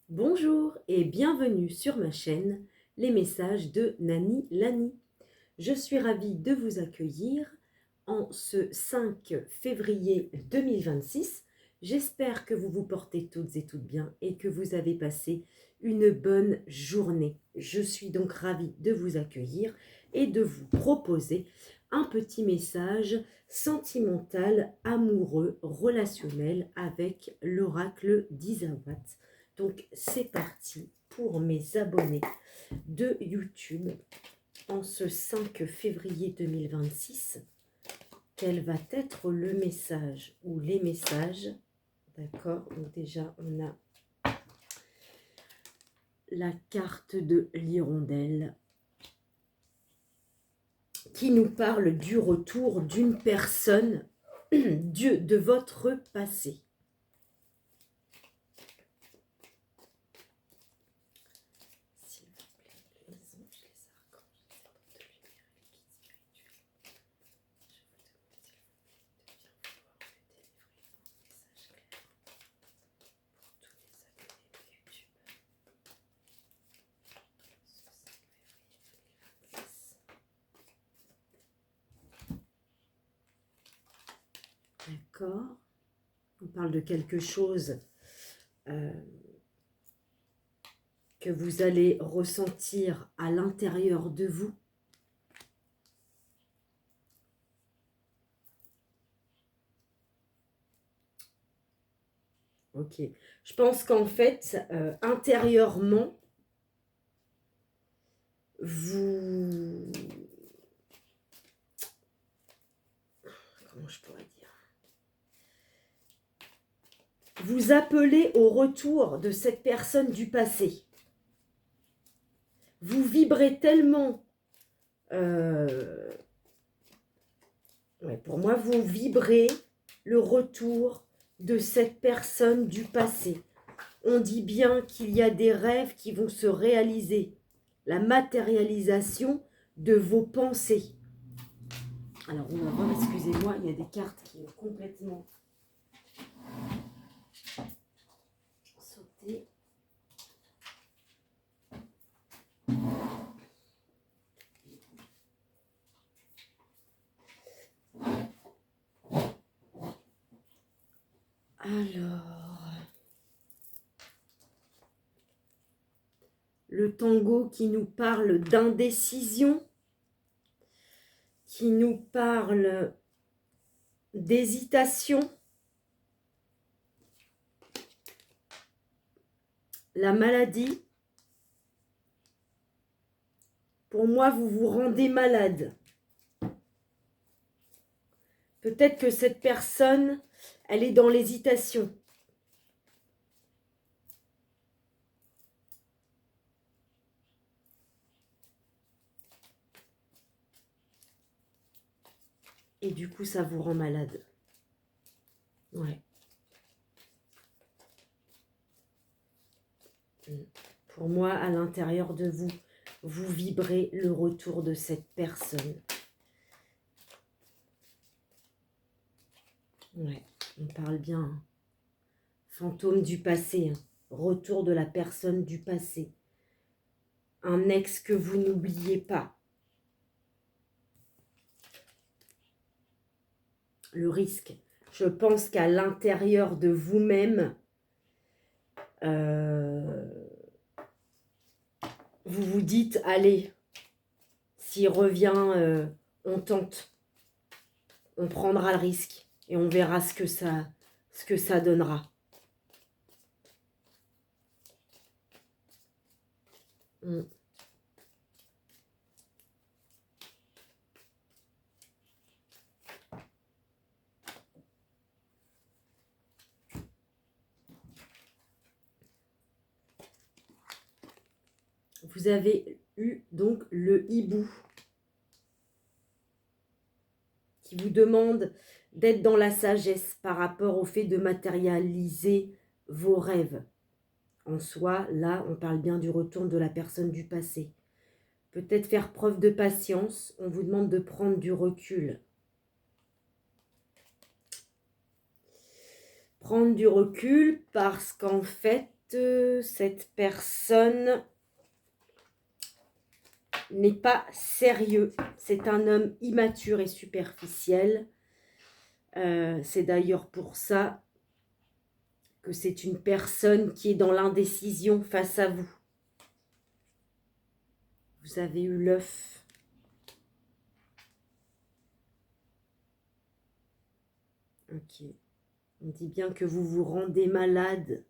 Bonjour et bienvenue sur ma chaîne Les messages de Nani Lani. Je suis ravie de vous accueillir en ce 5 février 2026. J'espère que vous vous portez toutes et toutes bien et que vous avez passé une bonne journée. Je suis donc ravie de vous accueillir et de vous proposer un petit message sentimental, amoureux, relationnel avec l'oracle d'Isawat. Donc c'est parti pour mes abonnés de YouTube en ce 5 février 2026. Quel va être le message ou les messages? D'accord, donc déjà on a la carte de l'hirondelle qui nous parle du retour d'une personne de votre passé. D'accord. On parle de quelque chose que vous allez ressentir à l'intérieur de vous. Ok. Je pense qu'en fait, intérieurement, vous... Comment je pourrais dire? Vous appelez au retour de cette personne du passé. Vous vibrez tellement... pour moi, vous vibrez le retour de cette personne du passé. On dit bien qu'il y a des rêves qui vont se réaliser. La matérialisation de vos pensées. Alors, on va voir, excusez-moi, il y a des cartes qui ont complètement sauté. Alors, le tango qui nous parle d'indécision, qui nous parle d'hésitation, la maladie. Pour moi, vous vous rendez malade. Peut-être que cette personne, elle est dans l'hésitation. Et du coup, ça vous rend malade. Ouais. Pour moi, à l'intérieur de vous, vous vibrez le retour de cette personne. Ouais, on parle bien. Hein. Fantôme du passé, hein. Retour de la personne du passé. Un ex que vous n'oubliez pas. Le risque. Je pense qu'à l'intérieur de vous-même, vous vous dites, allez, s'il revient, on tente. On prendra le risque et on verra ce que ça donnera. Vous avez eu donc le hibou qui vous demande d'être dans la sagesse par rapport au fait de matérialiser vos rêves. En soi, là, on parle bien du retour de la personne du passé. Peut-être faire preuve de patience, on vous demande de prendre du recul. Prendre du recul parce qu'en fait, cette personne n'est pas sérieux. C'est un homme immature et superficiel. C'est d'ailleurs pour ça que c'est une personne qui est dans l'indécision face à vous. Vous avez eu l'œuf. Ok. On dit bien que vous vous rendez malade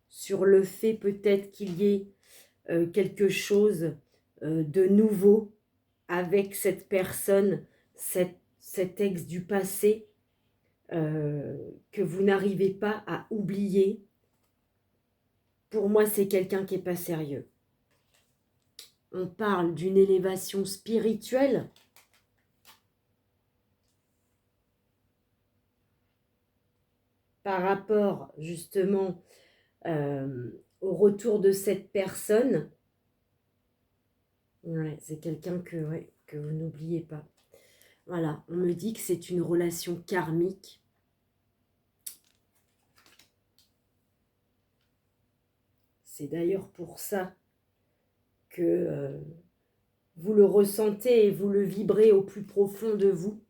sur le fait peut-être qu'il y ait quelque chose de nouveau avec cette personne, cet ex du passé que vous n'arrivez pas à oublier. Pour moi, c'est quelqu'un qui n'est pas sérieux. On parle d'une élévation spirituelle. Par rapport justement au retour de cette personne. Ouais, c'est quelqu'un que vous n'oubliez pas. Voilà, on me dit que c'est une relation karmique. C'est d'ailleurs pour ça que vous le ressentez et vous le vibrez au plus profond de vous.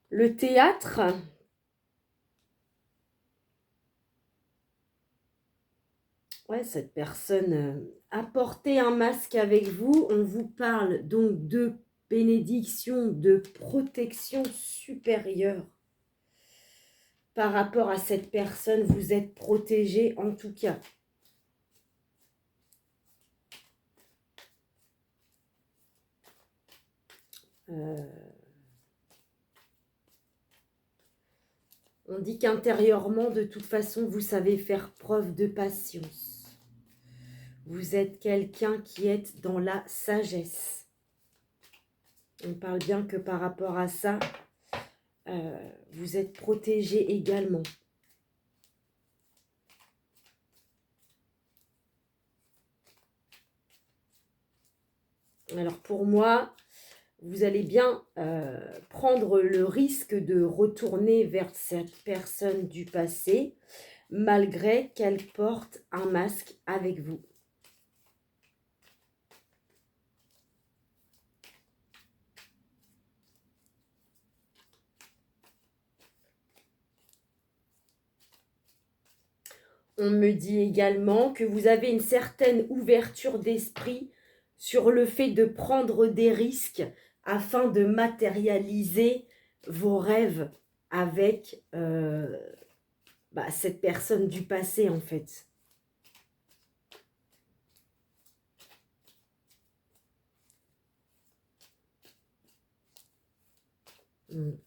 Le théâtre, ouais, cette personne a porté un masque avec vous. On vous parle donc de bénédiction, de protection supérieure. Par rapport à cette personne, vous êtes protégé en tout cas. On dit qu'intérieurement, de toute façon, vous savez faire preuve de patience. Vous êtes quelqu'un qui est dans la sagesse. On parle bien que par rapport à ça, vous êtes protégé également. Alors pour moi, vous allez bien prendre le risque de retourner vers cette personne du passé, malgré qu'elle porte un masque avec vous. On me dit également que vous avez une certaine ouverture d'esprit sur le fait de prendre des risques afin de matérialiser vos rêves avec cette personne du passé en fait. Vous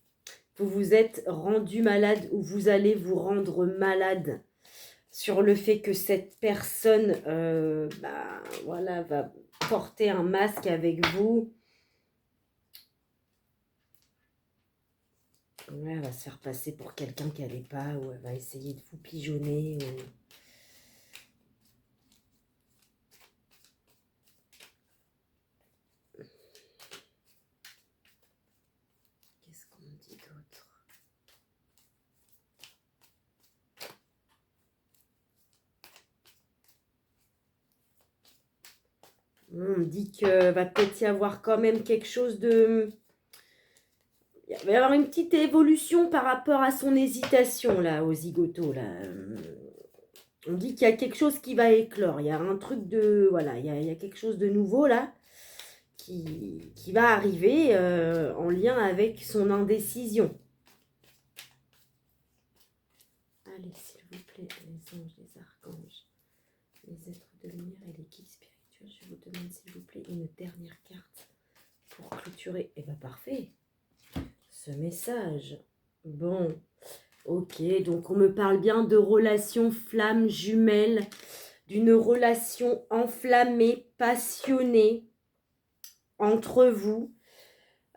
vous êtes rendu malade ou vous allez vous rendre malade sur le fait que cette personne va porter un masque avec vous. Ouais, elle va se faire passer pour quelqu'un qu'elle n'est pas, ou elle va essayer de vous pigeonner. Qu'est-ce qu'on dit d'autre? On dit que va peut-être y avoir quand même quelque chose de... Il va y avoir une petite évolution par rapport à son hésitation, là, au zigoto, là. On dit qu'il y a quelque chose qui va éclore. Il y a un truc de... Voilà, il y a quelque chose de nouveau, là, qui va arriver en lien avec son indécision. Allez, s'il vous plaît, les anges, les archanges, les êtres de lumière et les guides spirituels, je vous demande, s'il vous plaît, une dernière carte pour clôturer. Eh bien, parfait. Ce message. Bon, ok, donc on me parle bien de relation flamme jumelle, d'une relation enflammée, passionnée entre vous.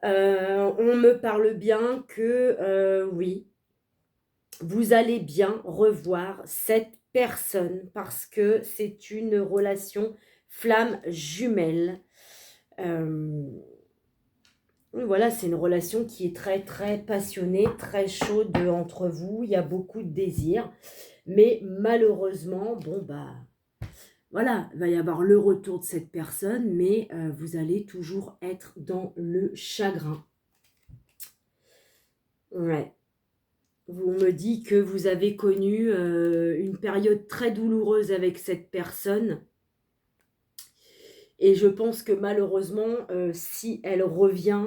On me parle bien que, oui, vous allez bien revoir cette personne parce que c'est une relation flamme jumelle. Oui, voilà, c'est une relation qui est très, très passionnée, très chaude entre vous. Il y a beaucoup de désir. Mais malheureusement, bon, bah, voilà, il va y avoir le retour de cette personne, mais vous allez toujours être dans le chagrin. Ouais. On me dit que vous avez connu une période très douloureuse avec cette personne. Et je pense que malheureusement, si elle revient,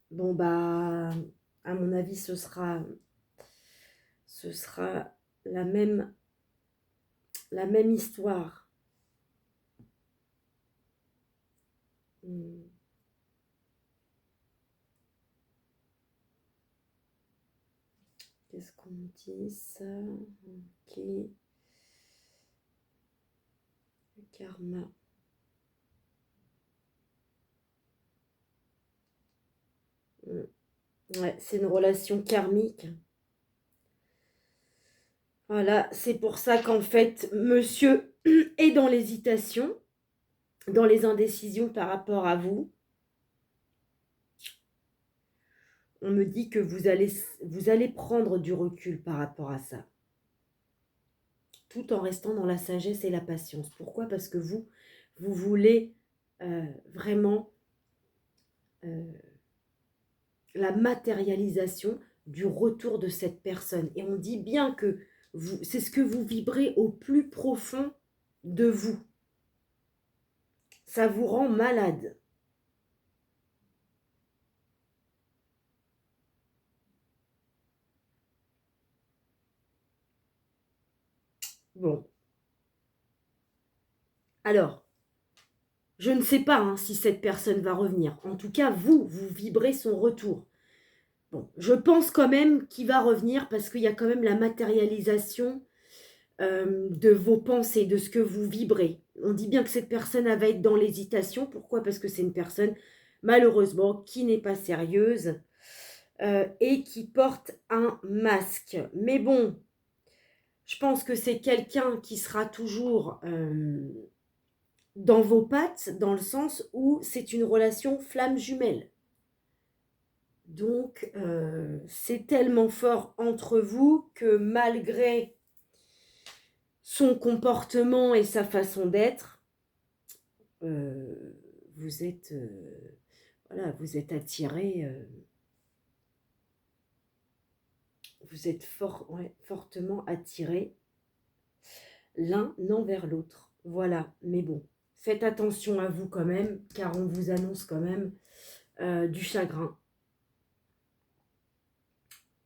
bon bah, à mon avis, ce sera la même histoire. Hmm. Qu'est-ce qu'on me dit ça? Ok. Le karma. Hmm. Ouais, c'est une relation karmique. Voilà, c'est pour ça qu'en fait, monsieur est dans l'hésitation, dans les indécisions par rapport à vous. On me dit que vous allez prendre du recul par rapport à ça, tout en restant dans la sagesse et la patience. Pourquoi? Parce que vous voulez vraiment euh, la matérialisation du retour de cette personne. Et on dit bien que c'est ce que vous vibrez au plus profond de vous. Ça vous rend malade. Bon, alors, je ne sais pas si cette personne va revenir. En tout cas, vous vibrez son retour. Bon, je pense quand même qu'il va revenir parce qu'il y a quand même la matérialisation de vos pensées, de ce que vous vibrez. On dit bien que cette personne elle va être dans l'hésitation. Pourquoi? Parce que c'est une personne, malheureusement, qui n'est pas sérieuse et qui porte un masque. Mais bon, je pense que c'est quelqu'un qui sera toujours dans vos pattes, dans le sens où c'est une relation flamme jumelle. Donc, c'est tellement fort entre vous que malgré son comportement et sa façon d'être, euh, vous êtes, voilà, vous êtes attirés, vous êtes ouais, fortement attirés l'un envers l'autre. Voilà, mais bon, faites attention à vous quand même, car on vous annonce quand même du chagrin.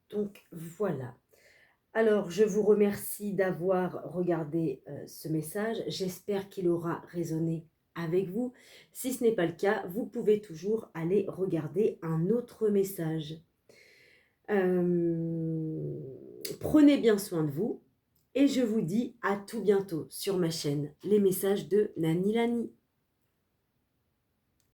Donc voilà. Alors, je vous remercie d'avoir regardé ce message. J'espère qu'il aura résonné avec vous. Si ce n'est pas le cas, vous pouvez toujours aller regarder un autre message. Prenez bien soin de vous et je vous dis à tout bientôt sur ma chaîne Les Messages de Nani Lani.